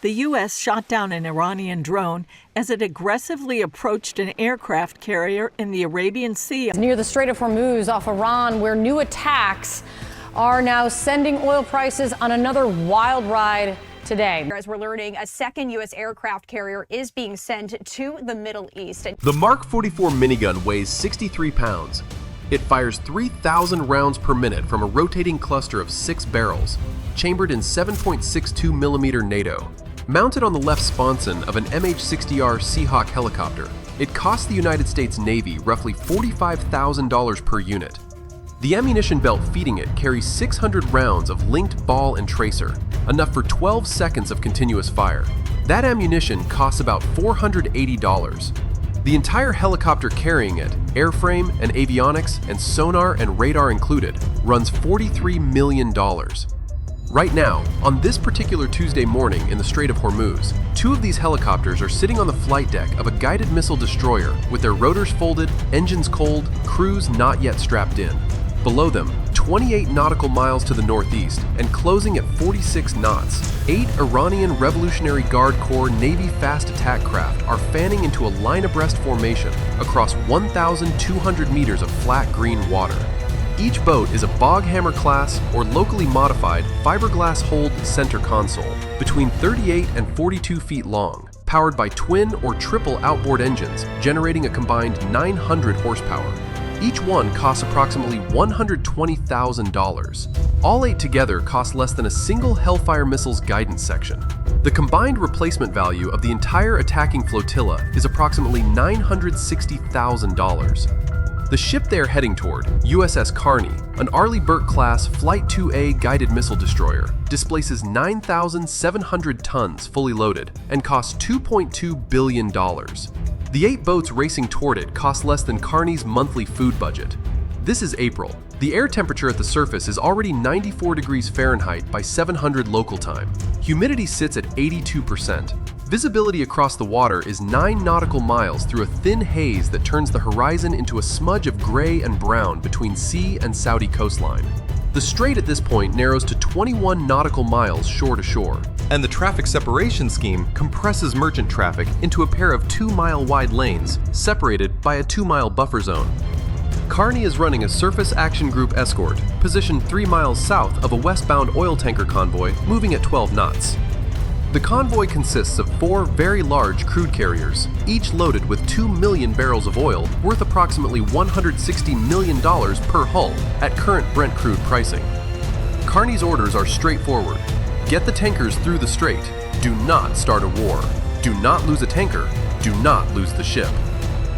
The U.S. shot down an Iranian drone as it aggressively approached an aircraft carrier in the Arabian Sea. Near the Strait of Hormuz off Iran, where new attacks are now sending oil prices on another wild ride today. As we're learning, a second U.S. aircraft carrier is being sent to the Middle East. The Mark 44 minigun weighs 63 pounds. It fires 3,000 rounds per minute from a rotating cluster of 6 barrels, chambered in 7.62 millimeter NATO. Mounted on the left sponson of an MH-60R Seahawk helicopter, it cost the United States Navy roughly $45,000 per unit. The ammunition belt feeding it carries 600 rounds of linked ball and tracer, enough for 12 seconds of continuous fire. That ammunition costs about $480. The entire helicopter carrying it, airframe and avionics and sonar and radar included, runs $43 million. Right now, on this particular Tuesday morning in the Strait of Hormuz, 2 of these helicopters are sitting on the flight deck of a guided missile destroyer with their rotors folded, engines cold, crews not yet strapped in. Below them, 28 nautical miles to the northeast and closing at 46 knots, 8 Iranian Revolutionary Guard Corps Navy fast attack craft are fanning into a line abreast formation across 1,200 meters of flat green water. Each boat is a Boghammer class or locally modified fiberglass hulled center console, between 38 and 42 feet long, powered by twin or triple outboard engines, generating a combined 900 horsepower. Each one costs approximately $120,000. All 8 together cost less than a single Hellfire missile's guidance section. The combined replacement value of the entire attacking flotilla is approximately $960,000. The ship they are heading toward, USS Carney, an Arleigh Burke-class Flight 2A guided missile destroyer, displaces 9,700 tons fully loaded and costs $2.2 billion. The 8 boats racing toward it cost less than Carney's monthly food budget. This is April. The air temperature at the surface is already 94 degrees Fahrenheit by 700 local time. Humidity sits at 82%. Visibility across the water is 9 nautical miles through a thin haze that turns the horizon into a smudge of gray and brown between sea and Saudi coastline. The strait at this point narrows to 21 nautical miles shore to shore, and the traffic separation scheme compresses merchant traffic into a pair of 2-mile wide lanes separated by a 2-mile buffer zone. Carney is running a Surface Action Group escort positioned 3 miles south of a westbound oil tanker convoy moving at 12 knots. The convoy consists of 4 very large crude carriers, each loaded with 2 million barrels of oil worth approximately $160 million per hull at current Brent crude pricing. Carney's orders are straightforward. Get the tankers through the strait. Do not start a war. Do not lose a tanker. Do not lose the ship.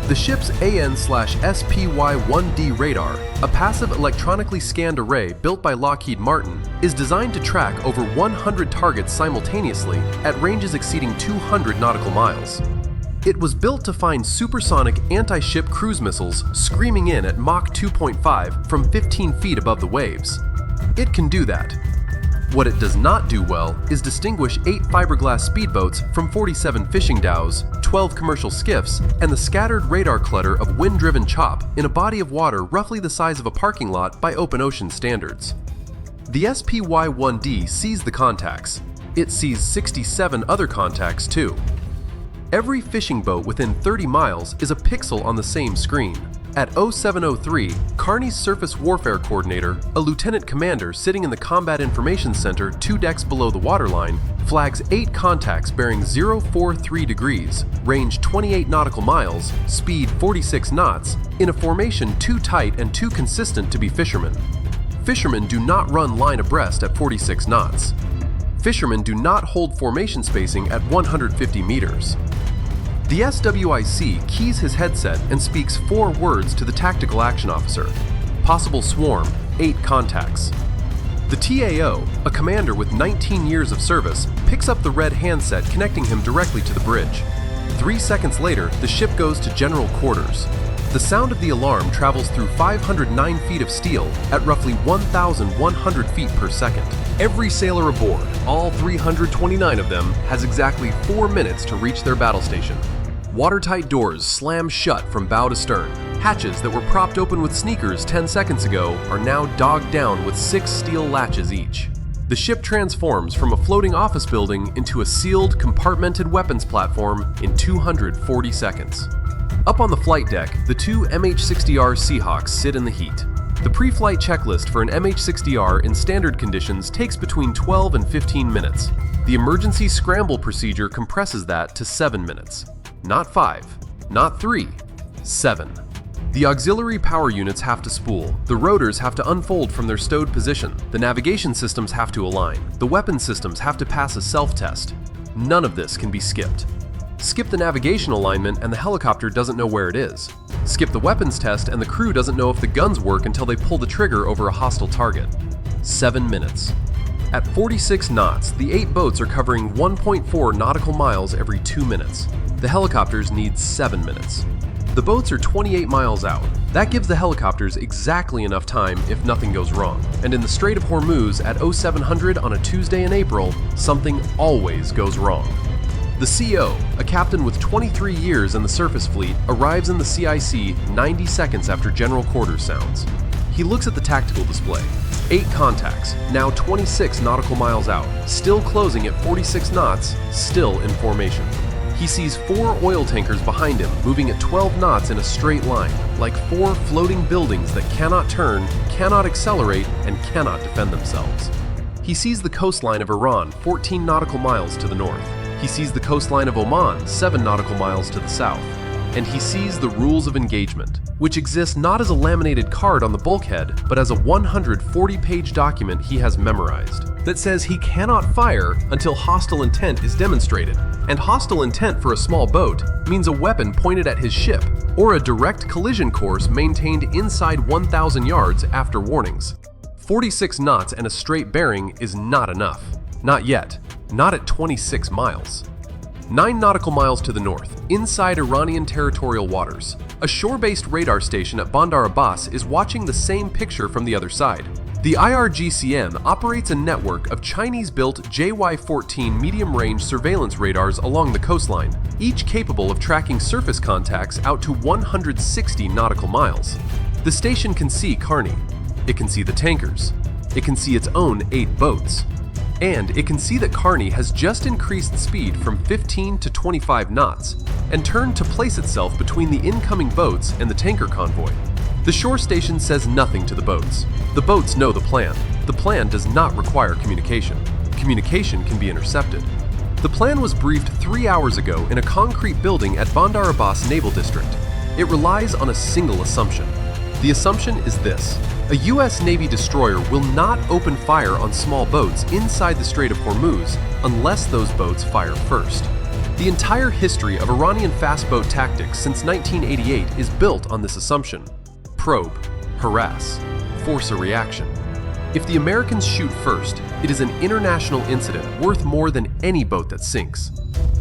The ship's AN/SPY-1D radar, a passive electronically scanned array built by Lockheed Martin, is designed to track over 100 targets simultaneously at ranges exceeding 200 nautical miles. It was built to find supersonic anti-ship cruise missiles screaming in at Mach 2.5 from 15 feet above the waves. It can do that. What it does not do well is distinguish 8 fiberglass speedboats from 47 fishing dhows, 12 commercial skiffs, and the scattered radar clutter of wind-driven chop in a body of water roughly the size of a parking lot by open ocean standards. The SPY-1D sees the contacts. It sees 67 other contacts too. Every fishing boat within 30 miles is a pixel on the same screen. At 0703, Carney's Surface Warfare Coordinator, a lieutenant commander sitting in the Combat Information Center 2 decks below the waterline, flags 8 contacts bearing 043 degrees, range 28 nautical miles, speed 46 knots, in a formation too tight and too consistent to be fishermen. Fishermen do not run line abreast at 46 knots. Fishermen do not hold formation spacing at 150 meters. The SWIC keys his headset and speaks 4 words to the Tactical Action Officer. Possible swarm, 8 contacts. The TAO, a commander with 19 years of service, picks up the red handset connecting him directly to the bridge. 3 seconds later, the ship goes to general quarters. The sound of the alarm travels through 509 feet of steel at roughly 1,100 feet per second. Every sailor aboard, all 329 of them, has exactly 4 minutes to reach their battle station. Watertight doors slam shut from bow to stern. Hatches that were propped open with sneakers 10 seconds ago are now dogged down with 6 steel latches each. The ship transforms from a floating office building into a sealed, compartmented weapons platform in 240 seconds. Up on the flight deck, the two MH-60R Seahawks sit in the heat. The pre-flight checklist for an MH-60R in standard conditions takes between 12 and 15 minutes. The emergency scramble procedure compresses that to 7 minutes. Not 5, not 3, 7. The auxiliary power units have to spool, the rotors have to unfold from their stowed position, the navigation systems have to align, the weapon systems have to pass a self-test. None of this can be skipped. Skip the navigation alignment and the helicopter doesn't know where it is. Skip the weapons test and the crew doesn't know if the guns work until they pull the trigger over a hostile target. 7 minutes. At 46 knots, the 8 boats are covering 1.4 nautical miles every 2 minutes. The helicopters need 7 minutes. The boats are 28 miles out. That gives the helicopters exactly enough time if nothing goes wrong. And in the Strait of Hormuz at 0700 on a Tuesday in April, something always goes wrong. The CO, a captain with 23 years in the surface fleet, arrives in the CIC 90 seconds after general quarters sounds. He looks at the tactical display. 8 contacts, now 26 nautical miles out, still closing at 46 knots, still in formation. He sees 4 oil tankers behind him, moving at 12 knots in a straight line, like 4 floating buildings that cannot turn, cannot accelerate, and cannot defend themselves. He sees the coastline of Iran 14 nautical miles to the north. He sees the coastline of Oman 7 nautical miles to the south. And he sees the rules of engagement, which exist not as a laminated card on the bulkhead, but as a 140-page document he has memorized that says he cannot fire until hostile intent is demonstrated. And hostile intent for a small boat means a weapon pointed at his ship, or a direct collision course maintained inside 1,000 yards after warnings. 46 knots and a straight bearing is not enough. Not yet. Not at 26 miles. 9 nautical miles to the north, inside Iranian territorial waters, a shore-based radar station at Bandar Abbas is watching the same picture from the other side. The IRGCN operates a network of Chinese-built JY-14 medium-range surveillance radars along the coastline, each capable of tracking surface contacts out to 160 nautical miles. The station can see Carney. It can see the tankers. It can see its own 8 boats. And it can see that Carney has just increased speed from 15 to 25 knots and turned to place itself between the incoming boats and the tanker convoy. The shore station says nothing to the boats. The boats know the plan. The plan does not require communication. Communication can be intercepted. The plan was briefed 3 hours ago in a concrete building at Bandar Abbas Naval District. It relies on a single assumption. The assumption is this: a U.S. Navy destroyer will not open fire on small boats inside the Strait of Hormuz unless those boats fire first. The entire history of Iranian fast boat tactics since 1988 is built on this assumption. Probe, harass, force a reaction. If the Americans shoot first, it is an international incident worth more than any boat that sinks.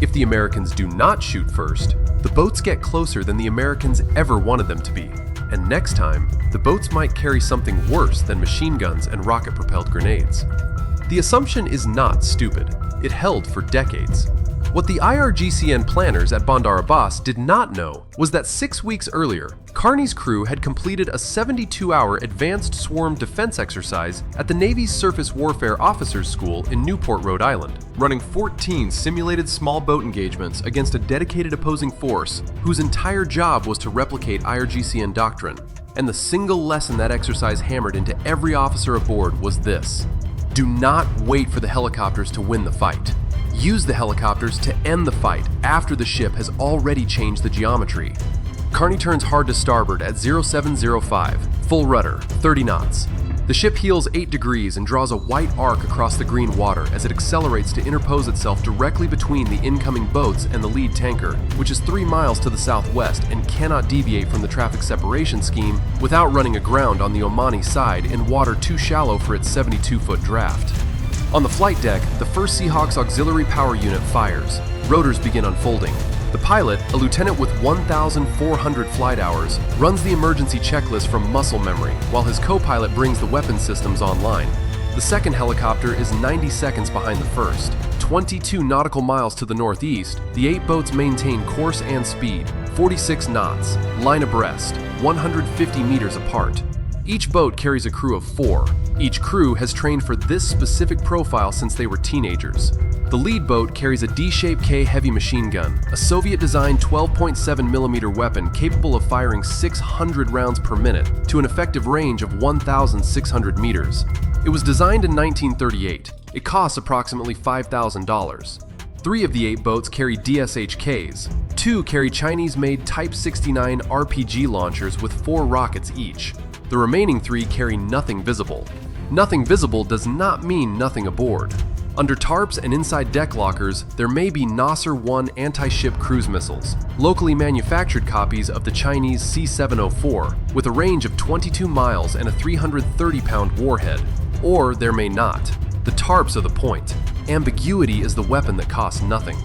If the Americans do not shoot first, the boats get closer than the Americans ever wanted them to be. And next time, the boats might carry something worse than machine guns and rocket-propelled grenades. The assumption is not stupid. It held for decades. What the IRGCN planners at Bandar Abbas did not know was that 6 weeks earlier, Carney's crew had completed a 72-hour advanced swarm defense exercise at the Navy's Surface Warfare Officers School in Newport, Rhode Island, running 14 simulated small boat engagements against a dedicated opposing force whose entire job was to replicate IRGCN doctrine. And the single lesson that exercise hammered into every officer aboard was this: do not wait for the helicopters to win the fight. Use the helicopters to end the fight after the ship has already changed the geometry. Carney turns hard to starboard at 0705, full rudder, 30 knots. The ship heels 8 degrees and draws a white arc across the green water as it accelerates to interpose itself directly between the incoming boats and the lead tanker, which is 3 miles to the southwest and cannot deviate from the traffic separation scheme without running aground on the Omani side in water too shallow for its 72-foot draft. On the flight deck, the first Seahawk's auxiliary power unit fires. Rotors begin unfolding. The pilot, a lieutenant with 1,400 flight hours, runs the emergency checklist from muscle memory while his co-pilot brings the weapon systems online. The second helicopter is 90 seconds behind the first. 22 nautical miles to the northeast, the 8 boats maintain course and speed, 46 knots, line abreast, 150 meters apart. Each boat carries a crew of 4. Each crew has trained for this specific profile since they were teenagers. The lead boat carries a D-shaped K heavy machine gun, a Soviet-designed 12.7mm weapon capable of firing 600 rounds per minute to an effective range of 1,600 meters. It was designed in 1938. It costs approximately $5,000. 3 of the 8 boats carry DSHKs. 2 carry Chinese-made Type 69 RPG launchers with 4 rockets each. The remaining 3 carry nothing visible. Nothing visible does not mean nothing aboard. Under tarps and inside deck lockers, there may be Nasser-1 anti-ship cruise missiles, locally manufactured copies of the Chinese C-704, with a range of 22 miles and a 330-pound warhead. Or there may not. The tarps are the point. Ambiguity is the weapon that costs nothing.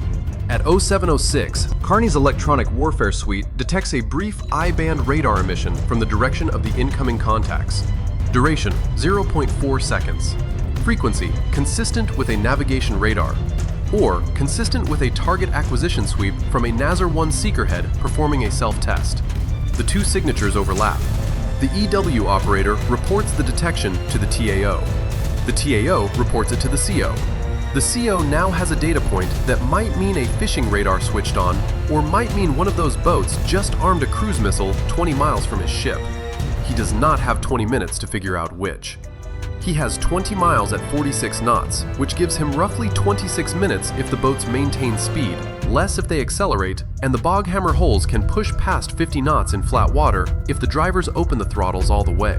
At 0706, Carney's electronic warfare suite detects a brief I-band radar emission from the direction of the incoming contacts. Duration, 0.4 seconds. Frequency, consistent with a navigation radar, or consistent with a target acquisition sweep from a Nasser-1 seeker head performing a self-test. The 2 signatures overlap. The EW operator reports the detection to the TAO. The TAO reports it to the CO. The CO now has a data point that might mean a fishing radar switched on, or might mean one of those boats just armed a cruise missile 20 miles from his ship. He does not have 20 minutes to figure out which. He has 20 miles at 46 knots, which gives him roughly 26 minutes if the boats maintain speed, less if they accelerate, and the boghammer holes can push past 50 knots in flat water if the drivers open the throttles all the way.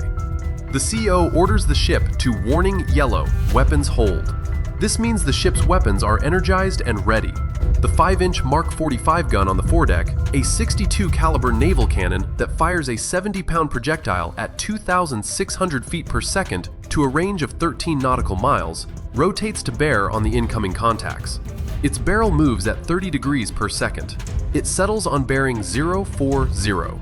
The CO orders the ship to warning yellow, weapons hold. This means the ship's weapons are energized and ready. The 5-inch Mark 45 gun on the foredeck, a 62 caliber naval cannon that fires a 70-pound projectile at 2,600 feet per second to a range of 13 nautical miles, rotates to bear on the incoming contacts. Its barrel moves at 30 degrees per second. It settles on bearing 040.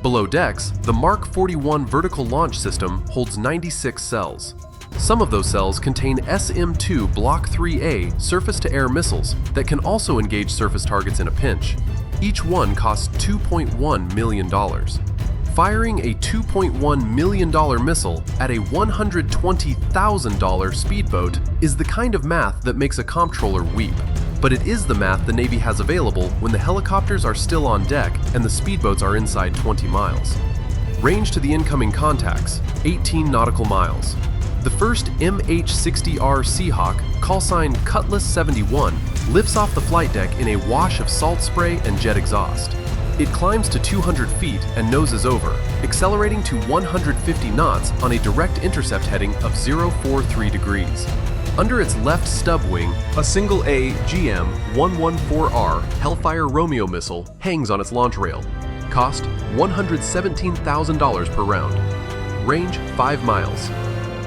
Below decks, the Mark 41 vertical launch system holds 96 cells. Some of those cells contain SM-2 Block 3A surface-to-air missiles that can also engage surface targets in a pinch. Each one costs $2.1 million. Firing a $2.1 million missile at a $120,000 speedboat is the kind of math that makes a comptroller weep. But it is the math the Navy has available when the helicopters are still on deck and the speedboats are inside 20 miles. Range to the incoming contacts, 18 nautical miles. The first MH-60R Seahawk, callsign Cutlass 71, lifts off the flight deck in a wash of salt spray and jet exhaust. It climbs to 200 feet and noses over, accelerating to 150 knots on a direct intercept heading of 043 degrees. Under its left stub wing, a single A GM-114R Hellfire Romeo missile hangs on its launch rail. Cost $117,000 per round. Range 5 miles.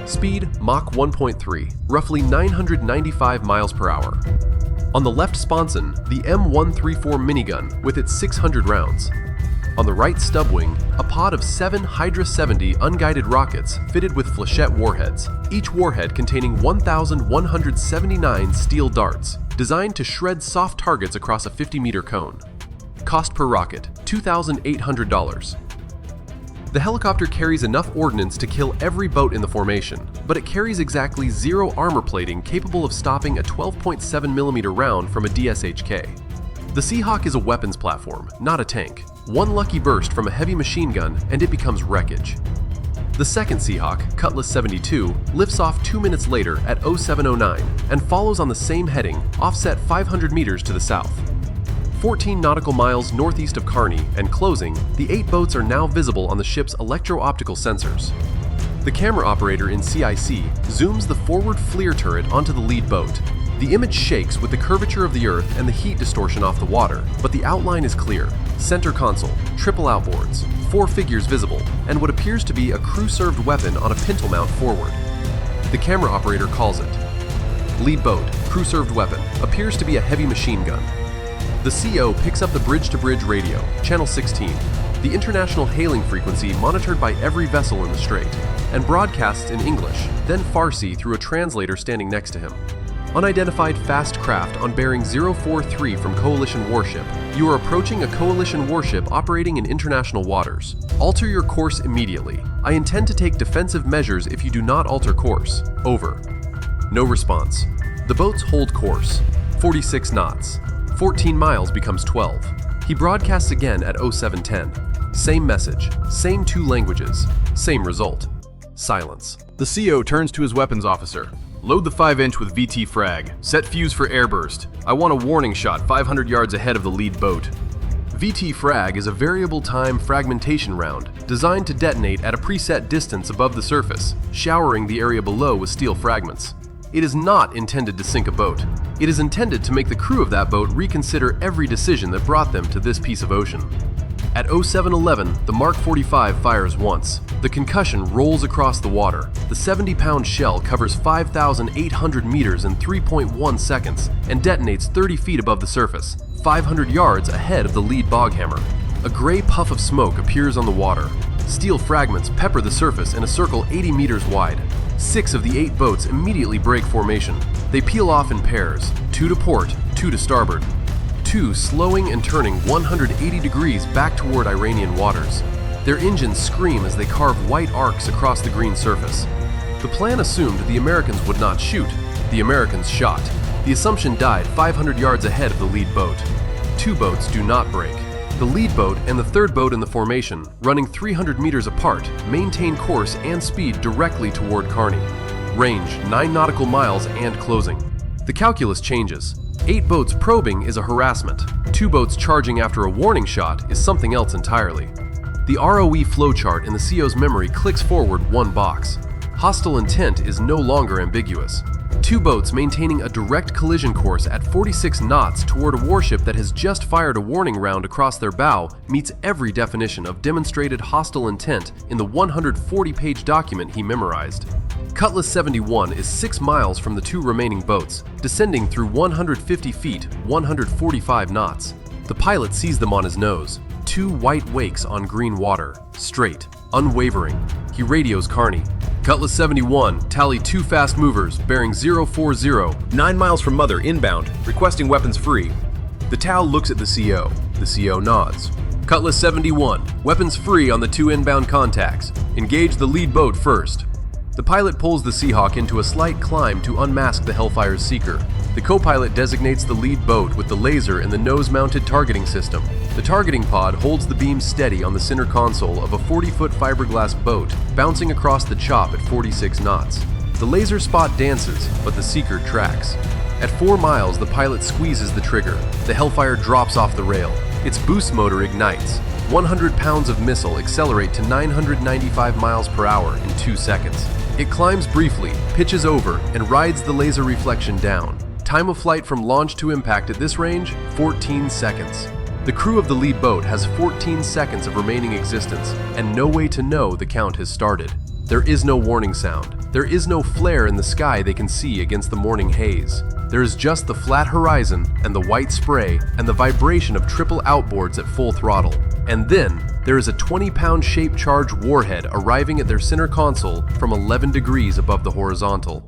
Speed Mach 1.3, roughly 995 miles per hour. On the left sponson, the M134 minigun with its 600 rounds. On the right stub wing, a pod of 7 Hydra 70 unguided rockets fitted with flechette warheads, each warhead containing 1,179 steel darts, designed to shred soft targets across a 50-meter cone. Cost per rocket, $2,800. The helicopter carries enough ordnance to kill every boat in the formation, but it carries exactly 0 armor plating capable of stopping a 12.7mm round from a DSHK. The Seahawk is a weapons platform, not a tank. One lucky burst from a heavy machine gun and it becomes wreckage. The second Seahawk, Cutlass 72, lifts off 2 minutes later at 0709 and follows on the same heading, offset 500 meters to the south. 14 nautical miles northeast of Kearney and closing, the 8 boats are now visible on the ship's electro-optical sensors. The camera operator in CIC zooms the forward FLIR turret onto the lead boat. The image shakes with the curvature of the Earth and the heat distortion off the water, but the outline is clear. Center console, triple outboards, 4 figures visible, and what appears to be a crew-served weapon on a pintle mount forward. The camera operator calls it. Lead boat, crew-served weapon, appears to be a heavy machine gun. The CO picks up the bridge-to-bridge radio, channel 16, the international hailing frequency monitored by every vessel in the strait, and broadcasts in English, then Farsi through a translator standing next to him. unidentified fast craft on bearing 043 from Coalition Warship. You are approaching a Coalition warship operating in international waters. Alter your course immediately. I intend to take defensive measures if you do not alter course. Over. No response. The boats hold course. 46 knots. 14 miles becomes 12. He broadcasts again at 0710. Same message, same 2 languages, same result. Silence. The CO turns to his weapons officer. Load the 5-inch with VT frag. Set fuse for airburst. I want a warning shot 500 yards ahead of the lead boat. VT frag is a variable time fragmentation round designed to detonate at a preset distance above the surface, showering the area below with steel fragments. It is not intended to sink a boat. It is intended to make the crew of that boat reconsider every decision that brought them to this piece of ocean. At 0711, the Mark 45 fires once. The concussion rolls across the water. The 70-pound shell covers 5,800 meters in 3.1 seconds and detonates 30 feet above the surface, 500 yards ahead of the lead boghammer. A gray puff of smoke appears on the water. Steel fragments pepper the surface in a circle 80 meters wide. 6 of the 8 boats immediately break formation. They peel off in pairs, 2 to port, 2 to starboard. 2 slowing and turning 180 degrees back toward Iranian waters. Their engines scream as they carve white arcs across the green surface. The plan assumed the Americans would not shoot. The Americans shot. The assumption died 500 yards ahead of the lead boat. 2 boats do not break. The lead boat and the third boat in the formation, running 300 meters apart, maintain course and speed directly toward Kearney. Range 9 nautical miles and closing. The calculus changes. 8 boats probing is a harassment. 2 boats charging after a warning shot is something else entirely. The ROE flowchart in the CO's memory clicks forward 1 box. Hostile intent is no longer ambiguous. 2 boats maintaining a direct collision course at 46 knots toward a warship that has just fired a warning round across their bow meets every definition of demonstrated hostile intent in the 140-page document he memorized. Cutlass 71 is 6 miles from the 2 remaining boats, descending through 150 feet, 145 knots. The pilot sees them on his nose. 2 white wakes on green water, straight, unwavering. He radios Kearney. Cutlass 71, tally 2 fast movers, bearing 040, 9 miles from Mother, inbound, requesting weapons free. The TAL looks at the CO. The CO nods. Cutlass 71, weapons free on the 2 inbound contacts. Engage the lead boat first. The pilot pulls the Seahawk into a slight climb to unmask the Hellfire's seeker. The co-pilot designates the lead boat with the laser in the nose-mounted targeting system. The targeting pod holds the beam steady on the center console of a 40-foot fiberglass boat, bouncing across the chop at 46 knots. The laser spot dances, but the seeker tracks. At 4 miles, the pilot squeezes the trigger. The Hellfire drops off the rail. Its boost motor ignites. 100 pounds of missile accelerate to 995 miles per hour in 2 seconds. It climbs briefly, pitches over, and rides the laser reflection down. Time of flight from launch to impact at this range, 14 seconds. The crew of the lead boat has 14 seconds of remaining existence, and no way to know the count has started. There is no warning sound. There is no flare in the sky they can see against the morning haze. There is just the flat horizon and the white spray and the vibration of triple outboards at full throttle. And then, there is a 20-pound shape charge warhead arriving at their center console from 11 degrees above the horizontal.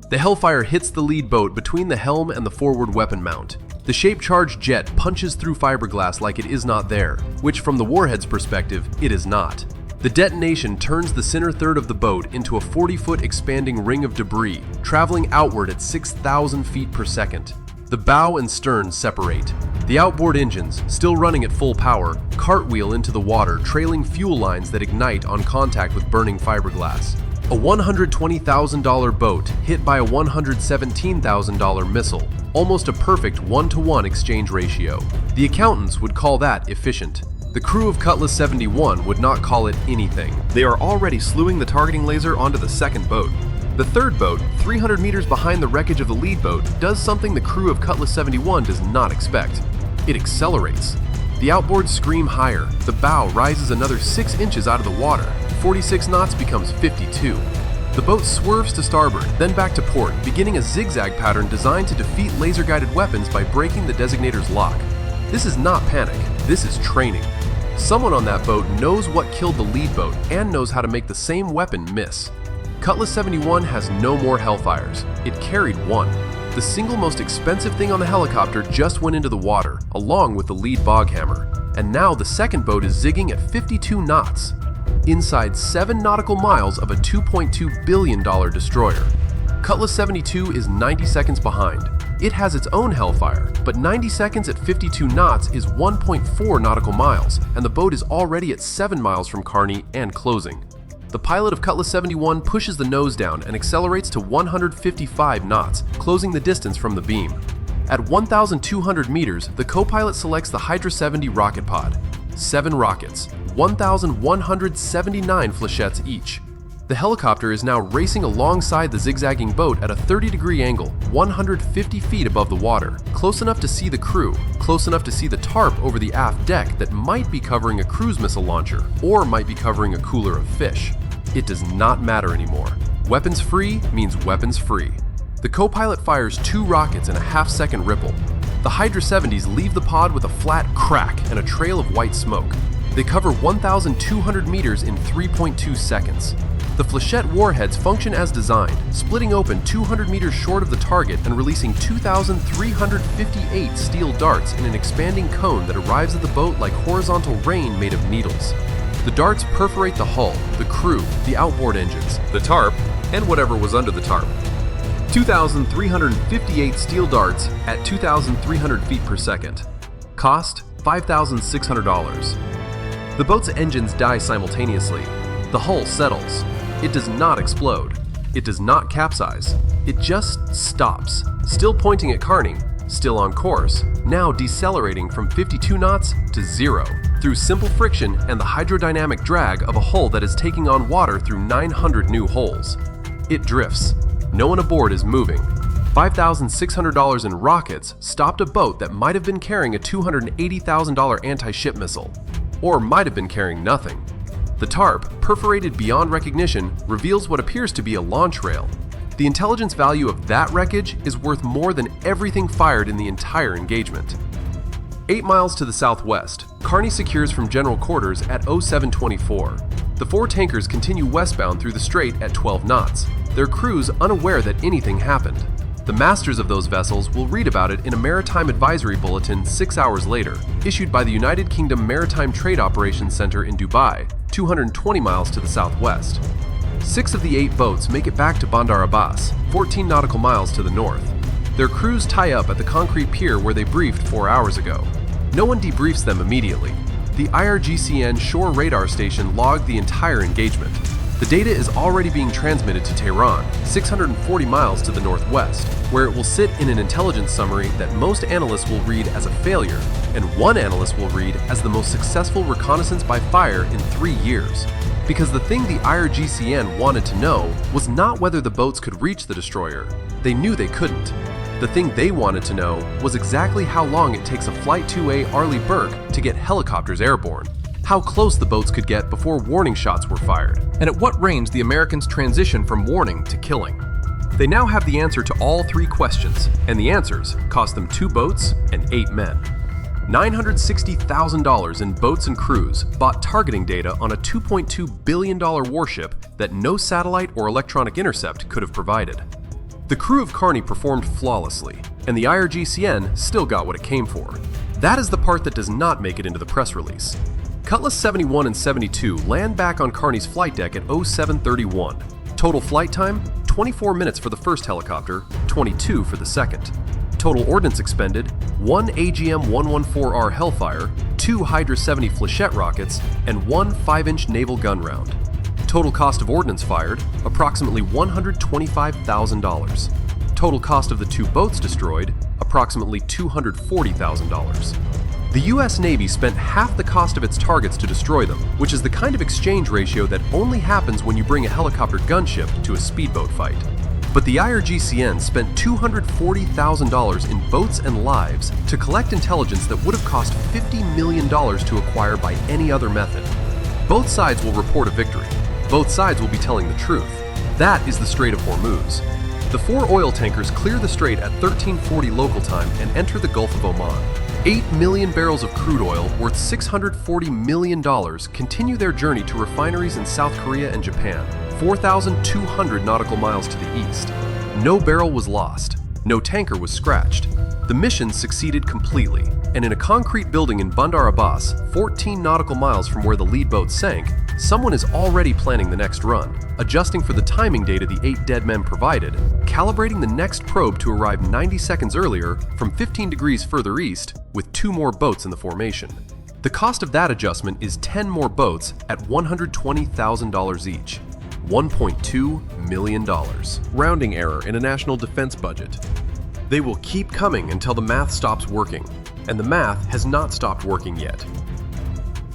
The Hellfire hits the lead boat between the helm and the forward weapon mount. The shape charge jet punches through fiberglass like it is not there, which from the warhead's perspective, it is not. The detonation turns the center third of the boat into a 40-foot expanding ring of debris, traveling outward at 6,000 feet per second. The bow and stern separate. The outboard engines, still running at full power, cartwheel into the water, trailing fuel lines that ignite on contact with burning fiberglass. A $120,000 boat hit by a $117,000 missile, almost a perfect 1-to-1 exchange ratio. The accountants would call that efficient. The crew of Cutlass 71 would not call it anything. They are already slewing the targeting laser onto the second boat. The third boat, 300 meters behind the wreckage of the lead boat, does something the crew of Cutlass 71 does not expect. It accelerates. The outboards scream higher. The bow rises another 6 inches out of the water. 46 knots becomes 52. The boat swerves to starboard, then back to port, beginning a zigzag pattern designed to defeat laser-guided weapons by breaking the designator's lock. This is not panic. This is training. Someone on that boat knows what killed the lead boat and knows how to make the same weapon miss. Cutlass 71 has no more Hellfires. It carried one. The single most expensive thing on the helicopter just went into the water, along with the lead bog hammer. And now the second boat is zigging at 52 knots, inside 7 nautical miles of a $2.2 billion destroyer. Cutlass 72 is 90 seconds behind. It has its own Hellfire, but 90 seconds at 52 knots is 1.4 nautical miles, and the boat is already at 7 miles from Carney and closing. The pilot of Cutlass 71 pushes the nose down and accelerates to 155 knots, closing the distance from the beam. At 1,200 meters, the co-pilot selects the Hydra 70 rocket pod. 7 rockets, 1,179 flechettes each. The helicopter is now racing alongside the zigzagging boat at a 30-degree angle, 150 feet above the water, close enough to see the crew, close enough to see the tarp over the aft deck that might be covering a cruise missile launcher, or might be covering a cooler of fish. It does not matter anymore. Weapons free means weapons free. The co-pilot fires 2 rockets in a half-second ripple. The Hydra 70s leave the pod with a flat crack and a trail of white smoke. They cover 1,200 meters in 3.2 seconds. The flechette warheads function as designed, splitting open 200 meters short of the target and releasing 2,358 steel darts in an expanding cone that arrives at the boat like horizontal rain made of needles. The darts perforate the hull, the crew, the outboard engines, The tarp, and whatever was under the tarp. 2,358 steel darts at 2,300 feet per second. Cost $5,600. The boat's engines die simultaneously. The hull settles. It does not explode. It does not capsize. It just stops, still pointing at Carney, still on course, now decelerating from 52 knots to 0, through simple friction and the hydrodynamic drag of a hull that is taking on water through 900 new holes. It drifts. No one aboard is moving. $5,600 in rockets stopped a boat that might have been carrying a $280,000 anti-ship missile, or might have been carrying nothing. The tarp, perforated beyond recognition, reveals what appears to be a launch rail. The intelligence value of that wreckage is worth more than everything fired in the entire engagement. 8 miles to the southwest, Carney secures from general quarters at 0724. The 4 tankers continue westbound through the strait at 12 knots, their crews unaware that anything happened. The masters of those vessels will read about it in a Maritime Advisory Bulletin 6 hours later, issued by the United Kingdom Maritime Trade Operations Center in Dubai, 220 miles to the southwest. 6 of the 8 boats make it back to Bandar Abbas, 14 nautical miles to the north. Their crews tie up at the concrete pier where they briefed 4 hours ago. No one debriefs them immediately. The IRGCN shore radar station logged the entire engagement. The data is already being transmitted to Tehran, 640 miles to the northwest, where it will sit in an intelligence summary that most analysts will read as a failure, and one analyst will read as the most successful reconnaissance by fire in 3 years. Because the thing the IRGCN wanted to know was not whether the boats could reach the destroyer. They knew they couldn't. The thing they wanted to know was exactly how long it takes a Flight 2A Arleigh Burke to get helicopters airborne, how close the boats could get before warning shots were fired, and at what range the Americans transition from warning to killing. They now have the answer to all 3 questions, and the answers cost them 2 boats and 8 men. $960,000 in boats and crews bought targeting data on a $2.2 billion warship that no satellite or electronic intercept could have provided. The crew of Carney performed flawlessly, and the IRGCN still got what it came for. That is the part that does not make it into the press release. Cutlass 71 and 72 land back on Carney's flight deck at 0731. Total flight time, 24 minutes for the first helicopter, 22 for the second. Total ordnance expended, 1 AGM-114R Hellfire, 2 Hydra 70 flechette rockets, and 1 5-inch naval gun round. Total cost of ordnance fired, approximately $125,000. Total cost of the 2 boats destroyed, approximately $240,000. The US Navy spent half the cost of its targets to destroy them, which is the kind of exchange ratio that only happens when you bring a helicopter gunship to a speedboat fight. But the IRGCN spent $240,000 in boats and lives to collect intelligence that would have cost $50 million to acquire by any other method. Both sides will report a victory. Both sides will be telling the truth. That is the Strait of Hormuz. The 4 oil tankers clear the strait at 1340 local time and enter the Gulf of Oman. 8 million barrels of crude oil worth $640 million continue their journey to refineries in South Korea and Japan, 4,200 nautical miles to the east. No barrel was lost. No tanker was scratched. The mission succeeded completely, and in a concrete building in Bandar Abbas, 14 nautical miles from where the lead boat sank, someone is already planning the next run, adjusting for the timing data the 8 dead men provided, calibrating the next probe to arrive 90 seconds earlier from 15 degrees further east, with 2 more boats in the formation. The cost of that adjustment is 10 more boats at $120,000 each. $1.2 million. Rounding error in a national defense budget. They will keep coming until the math stops working, and the math has not stopped working yet.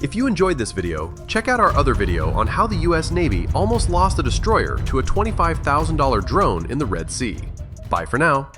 If you enjoyed this video, check out our other video on how the US Navy almost lost a destroyer to a $25,000 drone in the Red Sea. Bye for now.